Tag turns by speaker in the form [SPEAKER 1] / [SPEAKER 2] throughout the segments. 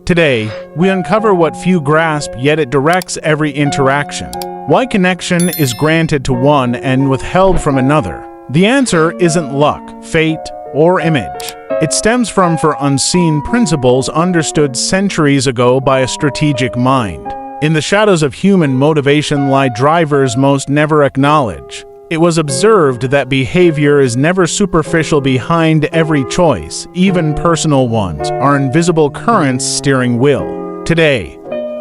[SPEAKER 1] Today, we uncover what few grasp, yet it directs every interaction. Why connection is granted to one and withheld from another. The answer isn't luck, fate, or image. It stems from unseen principles understood centuries ago by a strategic mind. In the shadows of human motivation lie drivers most never acknowledge. It was observed that behavior is never superficial. Behind every choice, even personal ones, are invisible currents steering will. Today,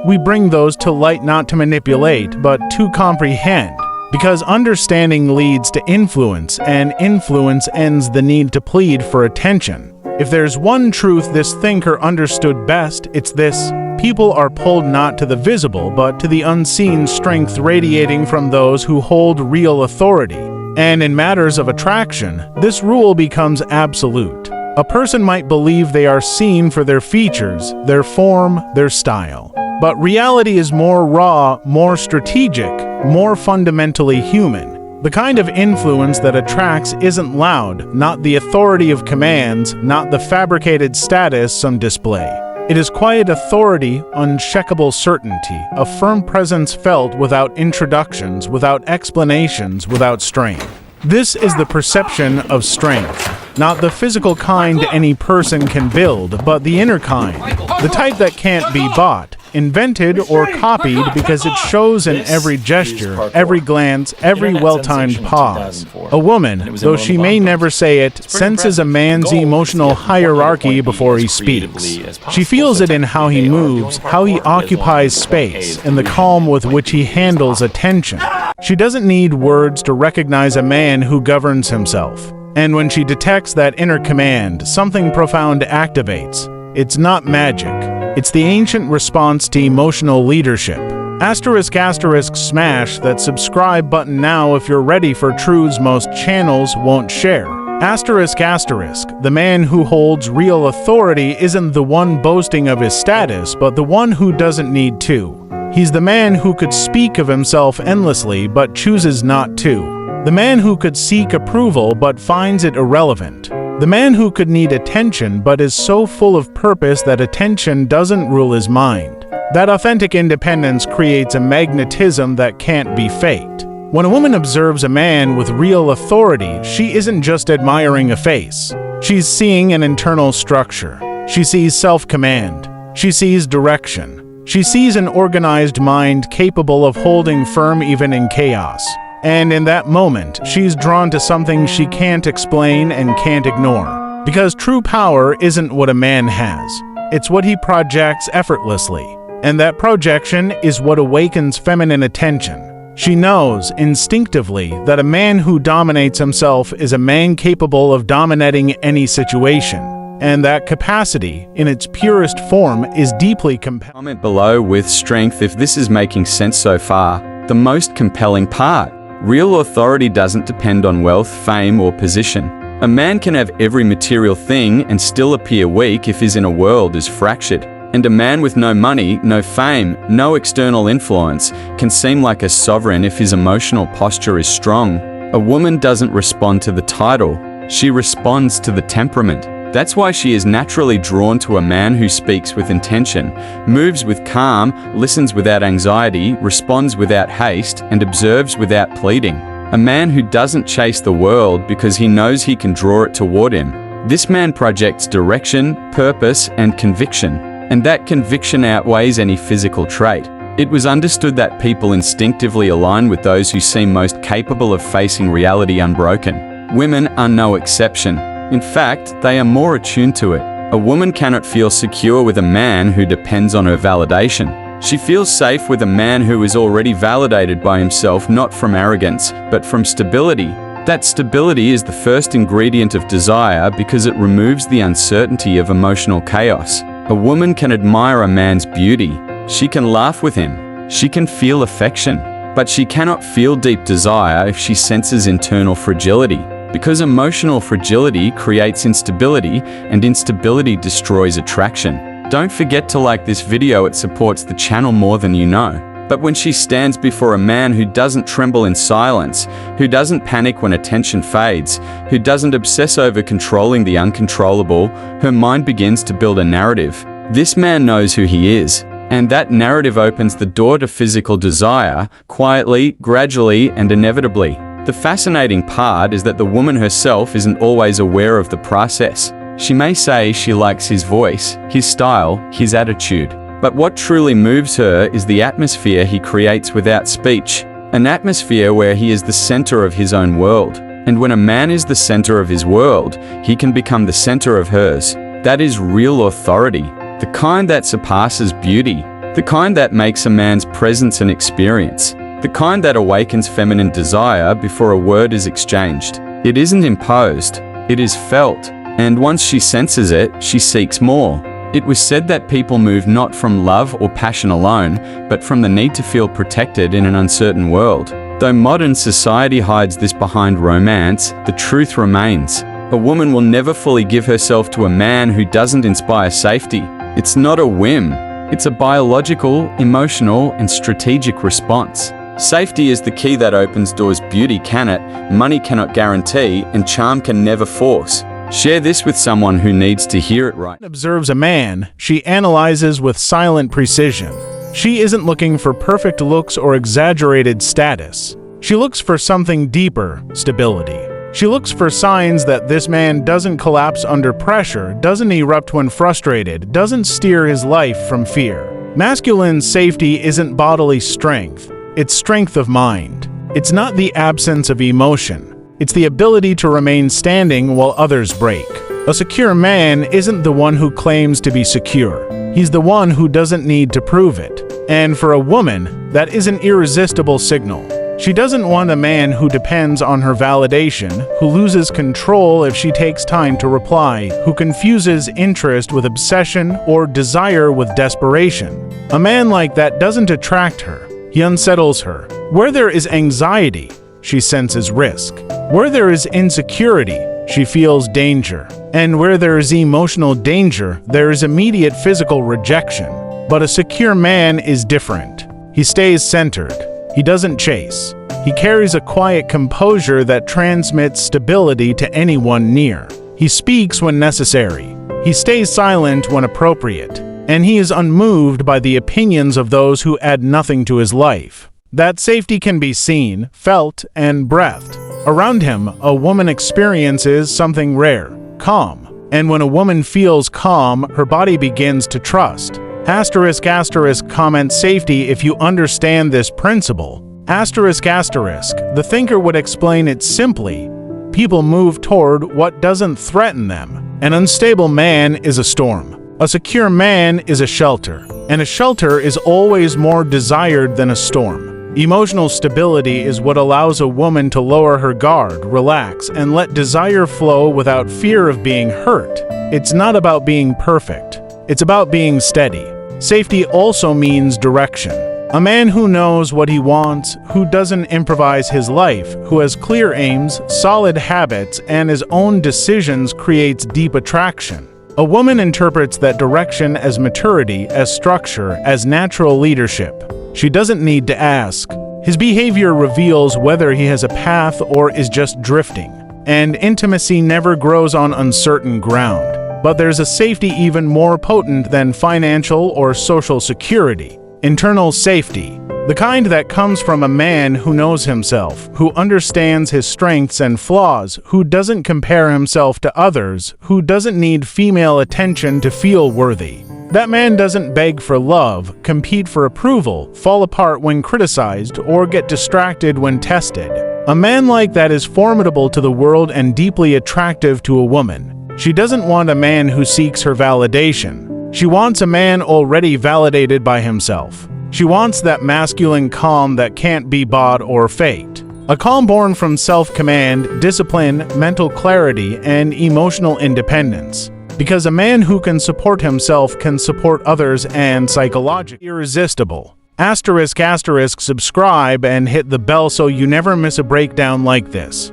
[SPEAKER 1] we bring those to light not to manipulate, but to comprehend. Because understanding leads to influence, and influence ends the need to plead for attention. If there's one truth this thinker understood best, it's this: people are pulled not to the visible, but to the unseen strength radiating from those who hold real authority. And in matters of attraction, this rule becomes absolute. A person might believe they are seen for their features, their form, their style. But reality is more raw, more strategic, more fundamentally human. The kind of influence that attracts isn't loud, not the authority of commands, not the fabricated status some display. It is quiet authority, unshakable certainty, a firm presence felt without introductions, without explanations, without strain. This is the perception of strength, not the physical kind any person can build, but the inner kind, the type that can't be bought, invented, or copied because it shows in every gesture, every glance, every well-timed pause. A woman, though she may never say it, senses a man's emotional hierarchy before he speaks. She feels it in how he moves, how he occupies space, and the calm with which he handles attention. She doesn't need words to recognize a man who governs himself. And when she detects that inner command, something profound activates. It's not magic. It's the ancient response to emotional leadership. *** smash that subscribe button now if you're ready for truths most channels won't share. ***, the man who holds real authority isn't the one boasting of his status, but the one who doesn't need to. He's the man who could speak of himself endlessly but chooses not to. The man who could seek approval but finds it irrelevant. The man who could need attention but is so full of purpose that attention doesn't rule his mind. That authentic independence creates a magnetism that can't be faked. When a woman observes a man with real authority, she isn't just admiring a face. She's seeing an internal structure. She sees self-command. She sees direction. She sees an organized mind capable of holding firm even in chaos. And in that moment, she's drawn to something she can't explain and can't ignore. Because true power isn't what a man has. It's what he projects effortlessly. And that projection is what awakens feminine attention. She knows, instinctively, that a man who dominates himself is a man capable of dominating any situation. And that capacity, in its purest form, is deeply compelling.
[SPEAKER 2] Comment below with strength if this is making sense so far. The most compelling part. Real authority doesn't depend on wealth, fame, or position. A man can have every material thing and still appear weak if his inner world is fractured. And a man with no money, no fame, no external influence can seem like a sovereign if his emotional posture is strong. A woman doesn't respond to the title, she responds to the temperament. That's why she is naturally drawn to a man who speaks with intention, moves with calm, listens without anxiety, responds without haste, and observes without pleading. A man who doesn't chase the world because he knows he can draw it toward him. This man projects direction, purpose, and conviction, and that conviction outweighs any physical trait. It was understood that people instinctively align with those who seem most capable of facing reality unbroken. Women are no exception. In fact, they are more attuned to it. A woman cannot feel secure with a man who depends on her validation. She feels safe with a man who is already validated by himself, not from arrogance, but from stability. That stability is the first ingredient of desire because it removes the uncertainty of emotional chaos. A woman can admire a man's beauty. She can laugh with him. She can feel affection. But she cannot feel deep desire if she senses internal fragility. Because emotional fragility creates instability, and instability destroys attraction. Don't forget to like this video, it supports the channel more than you know. But when she stands before a man who doesn't tremble in silence, who doesn't panic when attention fades, who doesn't obsess over controlling the uncontrollable, her mind begins to build a narrative. This man knows who he is, and that narrative opens the door to physical desire, quietly, gradually, and inevitably. The fascinating part is that the woman herself isn't always aware of the process. She may say she likes his voice, his style, his attitude. But what truly moves her is the atmosphere he creates without speech, an atmosphere where he is the center of his own world. And when a man is the center of his world, he can become the center of hers. That is real authority, the kind that surpasses beauty, the kind that makes a man's presence an experience, the kind that awakens feminine desire before a word is exchanged. It isn't imposed, it is felt, and once she senses it, she seeks more. It was said that people move not from love or passion alone, but from the need to feel protected in an uncertain world. Though modern society hides this behind romance, the truth remains. A woman will never fully give herself to a man who doesn't inspire safety. It's not a whim. It's a biological, emotional, and strategic response. Safety is the key that opens doors beauty cannot, money cannot guarantee, and charm can never force. Share this with someone who needs to hear it right.
[SPEAKER 1] Observes a man, she analyzes with silent precision. She isn't looking for perfect looks or exaggerated status. She looks for something deeper, stability. She looks for signs that this man doesn't collapse under pressure, doesn't erupt when frustrated, doesn't steer his life from fear. Masculine safety isn't bodily strength, it's strength of mind. It's not the absence of emotion. It's the ability to remain standing while others break. A secure man isn't the one who claims to be secure. He's the one who doesn't need to prove it. And for a woman, that is an irresistible signal. She doesn't want a man who depends on her validation, who loses control if she takes time to reply, who confuses interest with obsession or desire with desperation. A man like that doesn't attract her. He unsettles her. Where there is anxiety, she senses risk. Where there is insecurity, she feels danger. And where there is emotional danger, there is immediate physical rejection. But a secure man is different. He stays centered. He doesn't chase. He carries a quiet composure that transmits stability to anyone near. He speaks when necessary. He stays silent when appropriate. And he is unmoved by the opinions of those who add nothing to his life. That safety can be seen, felt, and breathed. Around him, a woman experiences something rare, calm. And when a woman feels calm, her body begins to trust. Comment safety if you understand this principle. The thinker would explain it simply. People move toward what doesn't threaten them. An unstable man is a storm. A secure man is a shelter. And a shelter is always more desired than a storm. Emotional stability is what allows a woman to lower her guard, relax, and let desire flow without fear of being hurt. It's not about being perfect. It's about being steady. Safety also means direction. A man who knows what he wants, who doesn't improvise his life, who has clear aims, solid habits, and his own decisions creates deep attraction. A woman interprets that direction as maturity, as structure, as natural leadership. She doesn't need to ask. His behavior reveals whether he has a path or is just drifting. And intimacy never grows on uncertain ground. But there's a safety even more potent than financial or social security. Internal safety. The kind that comes from a man who knows himself, who understands his strengths and flaws, who doesn't compare himself to others, who doesn't need female attention to feel worthy. That man doesn't beg for love, compete for approval, fall apart when criticized, or get distracted when tested. A man like that is formidable to the world and deeply attractive to a woman. She doesn't want a man who seeks her validation. She wants a man already validated by himself. She wants that masculine calm that can't be bought or faked. A calm born from self-command, discipline, mental clarity, and emotional independence. Because a man who can support himself can support others and psychologically irresistible. Subscribe and hit the bell so you never miss a breakdown like this.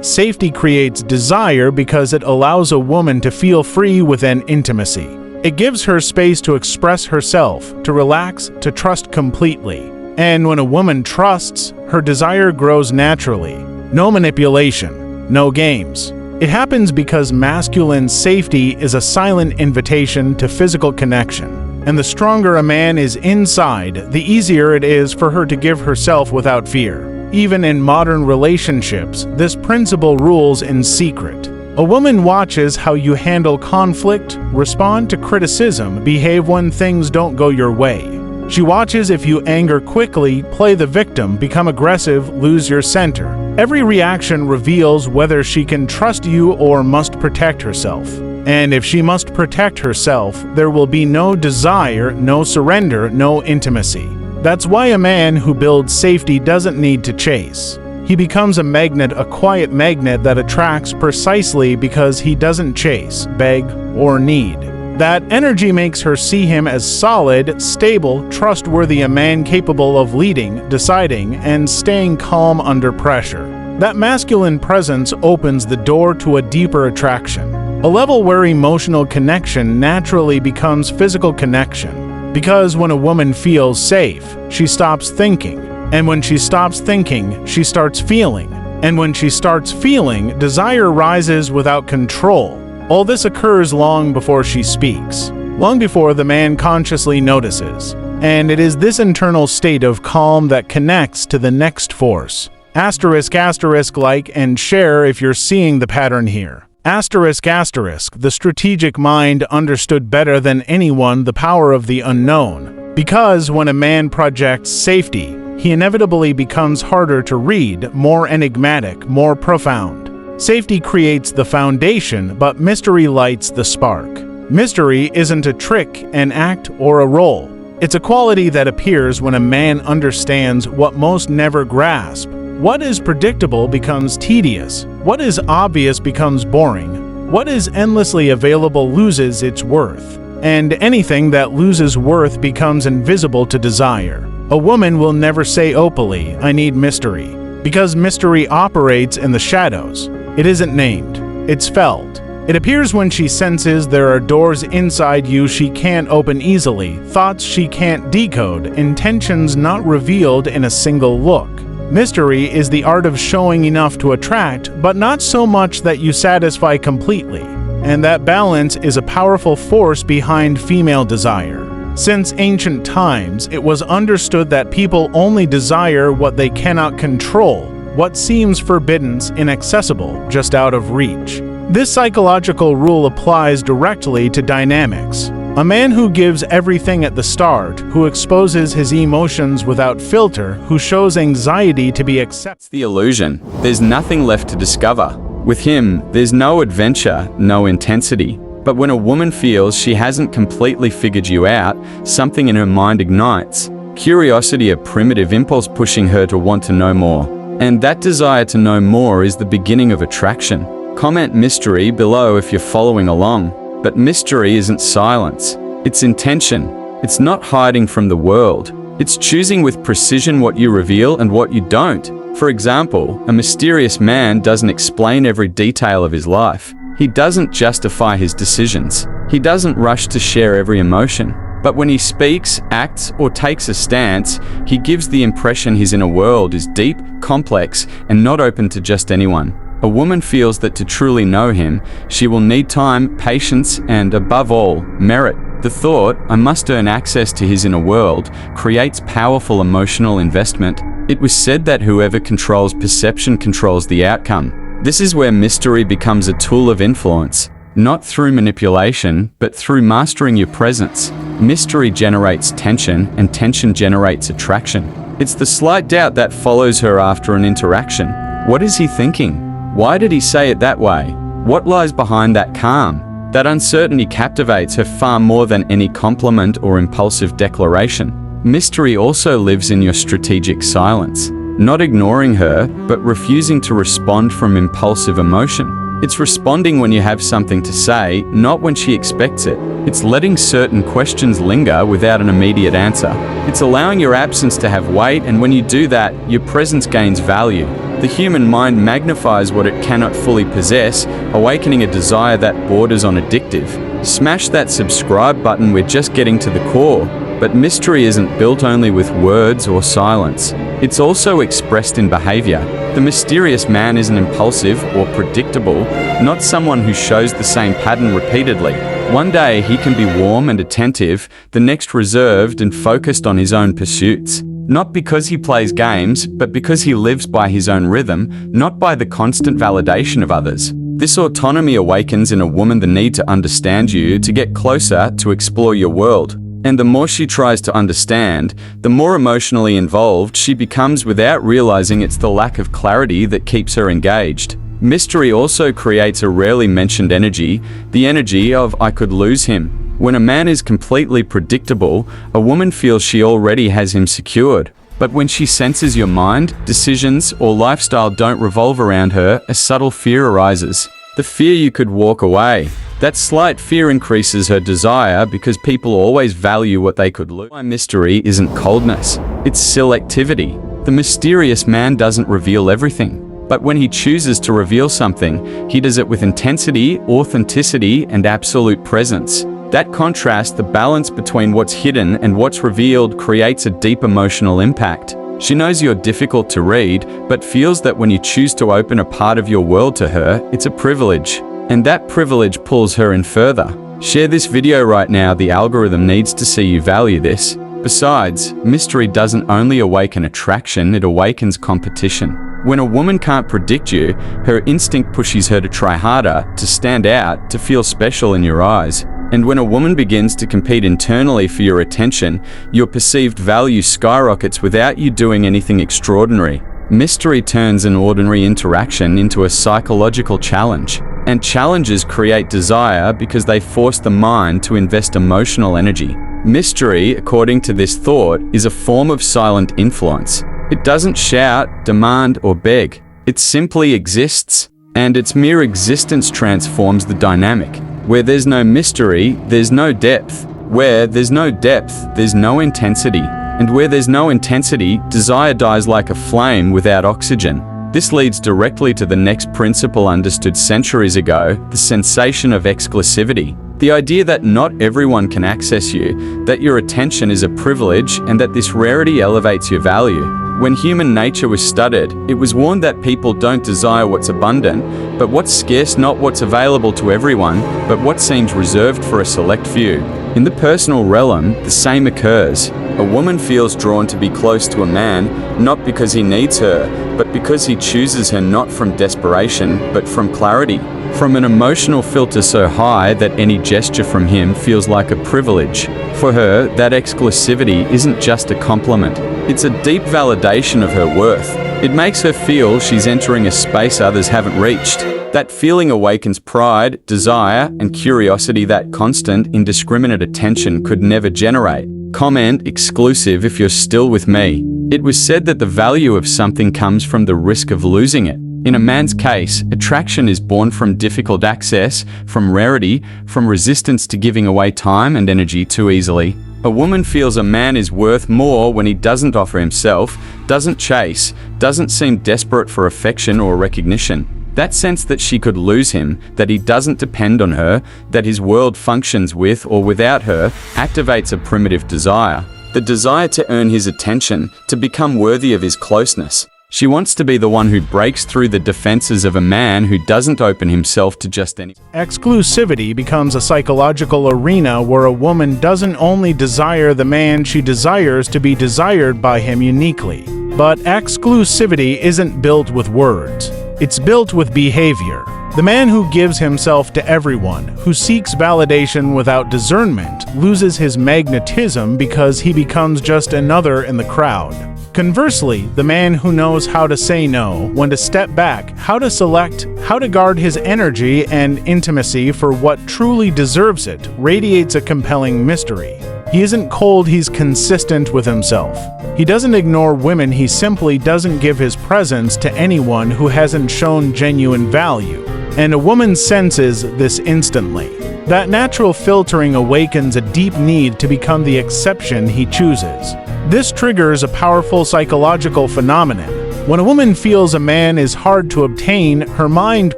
[SPEAKER 1] Safety creates desire because it allows a woman to feel free within intimacy. It gives her space to express herself, to relax, to trust completely. And when a woman trusts, her desire grows naturally. No manipulation, no games. It happens because masculine safety is a silent invitation to physical connection, and the stronger a man is inside, the easier it is for her to give herself without fear. Even in modern relationships, this principle rules in secret. A woman watches how you handle conflict, respond to criticism, behave when things don't go your way. She watches if you anger quickly, play the victim, become aggressive, lose your center. Every reaction reveals whether she can trust you or must protect herself. And if she must protect herself, there will be no desire, no surrender, no intimacy. That's why a man who builds safety doesn't need to chase. He becomes a magnet, a quiet magnet that attracts precisely because he doesn't chase, beg, or need. That energy makes her see him as solid, stable, trustworthy, a man capable of leading, deciding, and staying calm under pressure. That masculine presence opens the door to a deeper attraction, a level where emotional connection naturally becomes physical connection. Because when a woman feels safe, she stops thinking. And when she stops thinking, she starts feeling. And when she starts feeling, desire rises without control. All this occurs long before she speaks, long before the man consciously notices. And it is this internal state of calm that connects to the next force. ***, like and share if you're seeing the pattern here. ***, the strategic mind understood better than anyone the power of the unknown. Because when a man projects safety, he inevitably becomes harder to read, more enigmatic, more profound. Safety creates the foundation, but mystery lights the spark. Mystery isn't a trick, an act, or a role. It's a quality that appears when a man understands what most never grasp. What is predictable becomes tedious. What is obvious becomes boring. What is endlessly available loses its worth. And anything that loses worth becomes invisible to desire. A woman will never say openly, "I need mystery," because mystery operates in the shadows. It isn't named. It's felt. It appears when she senses there are doors inside you she can't open easily, thoughts she can't decode, intentions not revealed in a single look. Mystery is the art of showing enough to attract, but not so much that you satisfy completely. And that balance is a powerful force behind female desire. Since ancient times, it was understood that people only desire what they cannot control, what seems forbidden, inaccessible, just out of reach. This psychological rule applies directly to dynamics. A man who gives everything at the start, who exposes his emotions without filter, who shows anxiety to be accepted.
[SPEAKER 2] It's the illusion. There's nothing left to discover. With him, there's no adventure, no intensity. But when a woman feels she hasn't completely figured you out, something in her mind ignites. Curiosity, a primitive impulse pushing her to want to know more. And that desire to know more is the beginning of attraction. Comment mystery below if you're following along. But mystery isn't silence. It's intention. It's not hiding from the world. It's choosing with precision what you reveal and what you don't. For example, a mysterious man doesn't explain every detail of his life. He doesn't justify his decisions. He doesn't rush to share every emotion. But when he speaks, acts, or takes a stance, he gives the impression his inner world is deep, complex, and not open to just anyone. A woman feels that to truly know him, she will need time, patience, and, above all, merit. The thought, "I must earn access to his inner world," creates powerful emotional investment. It was said that whoever controls perception controls the outcome. This is where mystery becomes a tool of influence, not through manipulation, but through mastering your presence. Mystery generates tension, and tension generates attraction. It's the slight doubt that follows her after an interaction. What is he thinking? Why did he say it that way? What lies behind that calm? That uncertainty captivates her far more than any compliment or impulsive declaration. Mystery also lives in your strategic silence. Not ignoring her, but refusing to respond from impulsive emotion. It's responding when you have something to say, not when she expects it. It's letting certain questions linger without an immediate answer. It's allowing your absence to have weight, and when you do that, your presence gains value. The human mind magnifies what it cannot fully possess, awakening a desire that borders on addictive. Smash that subscribe button, we're just getting to the core. But mystery isn't built only with words or silence. It's also expressed in behavior. The mysterious man isn't impulsive or predictable, not someone who shows the same pattern repeatedly. One day he can be warm and attentive, the next reserved and focused on his own pursuits. Not because he plays games, but because he lives by his own rhythm, not by the constant validation of others. This autonomy awakens in a woman the need to understand you, to get closer, to explore your world. And the more she tries to understand, the more emotionally involved she becomes without realizing it's the lack of clarity that keeps her engaged. Mystery also creates a rarely mentioned energy, the energy of "I could lose him." When a man is completely predictable, a woman feels she already has him secured. But when she senses your mind, decisions, or lifestyle don't revolve around her, a subtle fear arises. The fear you could walk away. That slight fear increases her desire because people always value what they could lose. Why mystery isn't coldness, it's selectivity. The mysterious man doesn't reveal everything. But when he chooses to reveal something, he does it with intensity, authenticity, and absolute presence. That contrast, the balance between what's hidden and what's revealed, creates a deep emotional impact. She knows you're difficult to read, but feels that when you choose to open a part of your world to her, it's a privilege. And that privilege pulls her in further. Share this video right now, the algorithm needs to see you value this. Besides, mystery doesn't only awaken attraction, it awakens competition. When a woman can't predict you, her instinct pushes her to try harder, to stand out, to feel special in your eyes. And when a woman begins to compete internally for your attention, your perceived value skyrockets without you doing anything extraordinary. Mystery turns an ordinary interaction into a psychological challenge. And challenges create desire because they force the mind to invest emotional energy. Mystery, according to this thought, is a form of silent influence. It doesn't shout, demand, or beg. It simply exists. And its mere existence transforms the dynamic. Where there's no mystery, there's no depth. Where there's no depth, there's no intensity. And where there's no intensity, desire dies like a flame without oxygen. This leads directly to the next principle understood centuries ago, the sensation of exclusivity. The idea that not everyone can access you, that your attention is a privilege, and that this rarity elevates your value. When human nature was studied, it was warned that people don't desire what's abundant, but what's scarce, not what's available to everyone, but what seems reserved for a select few. In the personal realm, the same occurs. A woman feels drawn to be close to a man, not because he needs her, but because he chooses her not from desperation, but from clarity. From an emotional filter so high that any gesture from him feels like a privilege. For her, that exclusivity isn't just a compliment. It's a deep validation of her worth. It makes her feel she's entering a space others haven't reached. That feeling awakens pride, desire, and curiosity that constant, indiscriminate attention could never generate. Comment exclusive if you're still with me. It was said that the value of something comes from the risk of losing it. In a man's case, attraction is born from difficult access, from rarity, from resistance to giving away time and energy too easily. A woman feels a man is worth more when he doesn't offer himself, doesn't chase, doesn't seem desperate for affection or recognition. That sense that she could lose him, that he doesn't depend on her, that his world functions with or without her, activates a primitive desire. The desire to earn his attention, to become worthy of his closeness. She wants to be the one who breaks through the defenses of a man who doesn't open himself to just any.
[SPEAKER 1] Exclusivity becomes a psychological arena where a woman doesn't only desire the man she desires to be desired by him uniquely. But exclusivity isn't built with words. It's built with behavior. The man who gives himself to everyone, who seeks validation without discernment, loses his magnetism because he becomes just another in the crowd. Conversely, the man who knows how to say no, when to step back, how to select, how to guard his energy and intimacy for what truly deserves it, radiates a compelling mystery. He isn't cold, he's consistent with himself. He doesn't ignore women, he simply doesn't give his presence to anyone who hasn't shown genuine value. And a woman senses this instantly. That natural filtering awakens a deep need to become the exception he chooses. This triggers a powerful psychological phenomenon. When a woman feels a man is hard to obtain, her mind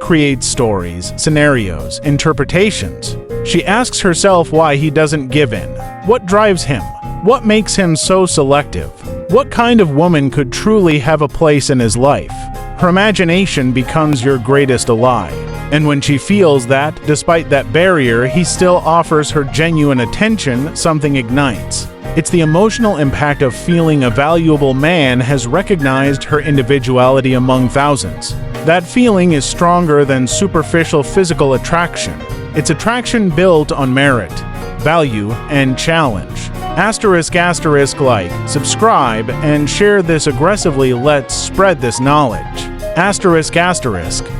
[SPEAKER 1] creates stories, scenarios, interpretations. She asks herself why he doesn't give in. What drives him? What makes him so selective? What kind of woman could truly have a place in his life? Her imagination becomes your greatest ally. And when she feels that, despite that barrier, he still offers her genuine attention, something ignites. It's the emotional impact of feeling a valuable man has recognized her individuality among thousands. That feeling is stronger than superficial physical attraction. It's attraction built on merit, value, and challenge. Like, subscribe, and share this aggressively. Let's spread this knowledge.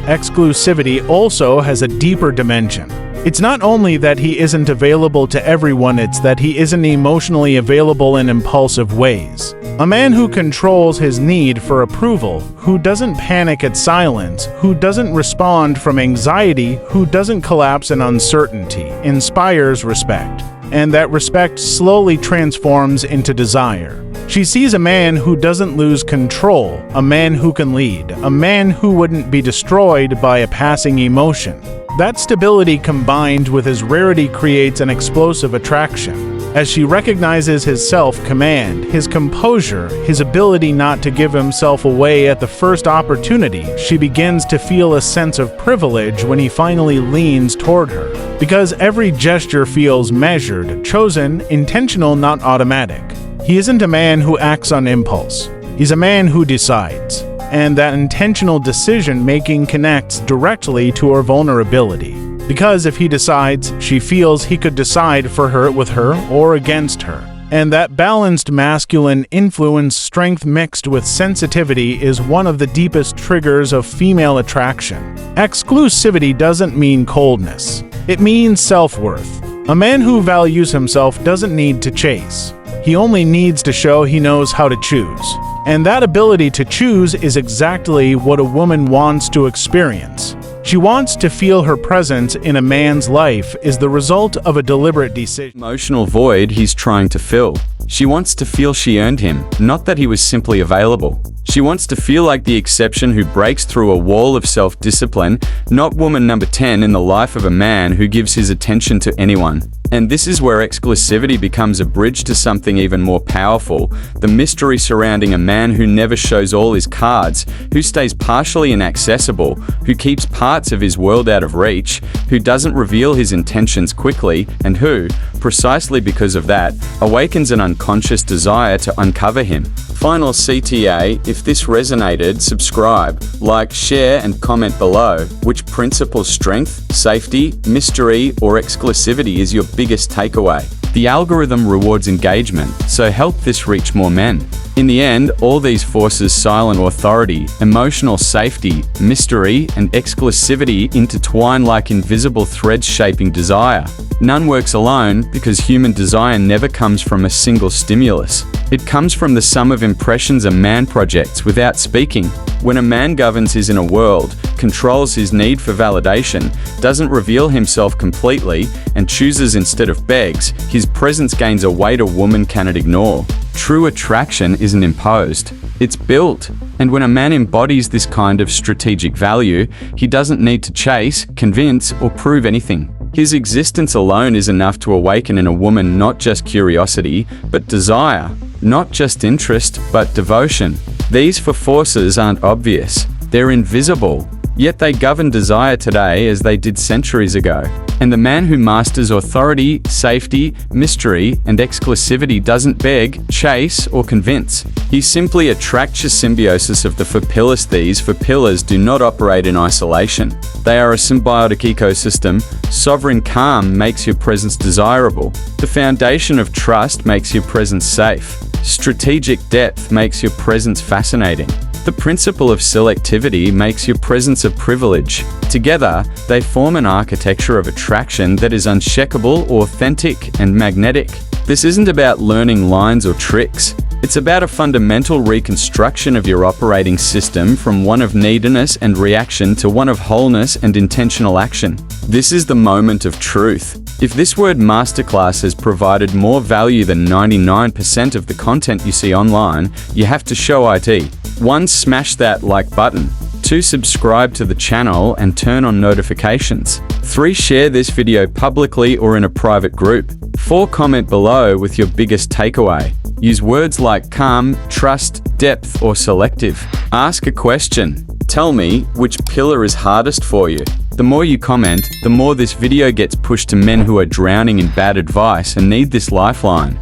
[SPEAKER 1] Exclusivity also has a deeper dimension. It's not only that he isn't available to everyone, it's that he isn't emotionally available in impulsive ways. A man who controls his need for approval, who doesn't panic at silence, who doesn't respond from anxiety, who doesn't collapse in uncertainty, inspires respect. And that respect slowly transforms into desire. She sees a man who doesn't lose control, a man who can lead, a man who wouldn't be destroyed by a passing emotion. That stability combined with his rarity creates an explosive attraction. As she recognizes his self-command, his composure, his ability not to give himself away at the first opportunity, she begins to feel a sense of privilege when he finally leans toward her. Because every gesture feels measured, chosen, intentional, not automatic. He isn't a man who acts on impulse. He's a man who decides. And that intentional decision-making connects directly to her vulnerability. Because if he decides, she feels he could decide for her, with her, or against her. And that balanced masculine influence, strength mixed with sensitivity, is one of the deepest triggers of female attraction. Exclusivity doesn't mean coldness. It means self-worth. A man who values himself doesn't need to chase. He only needs to show he knows how to choose. And that ability to choose is exactly what a woman wants to experience. She wants to feel her presence in a man's life is the result of a deliberate decision.
[SPEAKER 2] Emotional void he's trying to fill. She wants to feel she earned him, not that he was simply available. She wants to feel like the exception who breaks through a wall of self-discipline, not woman number 10 in the life of a man who gives his attention to anyone. And this is where exclusivity becomes a bridge to something even more powerful, the mystery surrounding a man who never shows all his cards, who stays partially inaccessible, who keeps parts of his world out of reach, who doesn't reveal his intentions quickly, and who, precisely because of that, awakens an unconscious desire to uncover him. Final CTA, if this resonated, subscribe, like, share, and comment below. Which principle, strength, safety, mystery, or exclusivity is your biggest takeaway? The algorithm rewards engagement, so help this reach more men. In the end, all these forces, silent authority, emotional safety, mystery, and exclusivity, intertwine like invisible threads shaping desire. None works alone because human desire never comes from a single stimulus. It comes from the sum of impressions a man projects without speaking. When a man governs his inner world, controls his need for validation, doesn't reveal himself completely, and chooses instead of begs, his presence gains a weight a woman cannot ignore. True attraction isn't imposed, it's built. And when a man embodies this kind of strategic value, he doesn't need to chase, convince, or prove anything. His existence alone is enough to awaken in a woman not just curiosity, but desire. Not just interest, but devotion. These four forces aren't obvious. They're invisible. Yet they govern desire today as they did centuries ago. And the man who masters authority, safety, mystery, and exclusivity doesn't beg, chase, or convince. He simply attracts a symbiosis of the four pillars. These four pillars do not operate in isolation. They are a symbiotic ecosystem. Sovereign calm makes your presence desirable. The foundation of trust makes your presence safe. Strategic depth makes your presence fascinating. The principle of selectivity makes your presence a privilege. Together, they form an architecture of attraction that is unshakable, authentic, and magnetic. This isn't about learning lines or tricks. It's about a fundamental reconstruction of your operating system from one of neediness and reaction to one of wholeness and intentional action. This is the moment of truth. If this word masterclass has provided more value than 99% of the content you see online, you have to show it. 1. Smash that like button. 2. Subscribe to the channel and turn on notifications. 3. Share this video publicly or in a private group. 4. Comment below with your biggest takeaway. Use words like calm, trust, depth, or selective. Ask a question. Tell me which pillar is hardest for you. The more you comment, the more this video gets pushed to men who are drowning in bad advice and need this lifeline.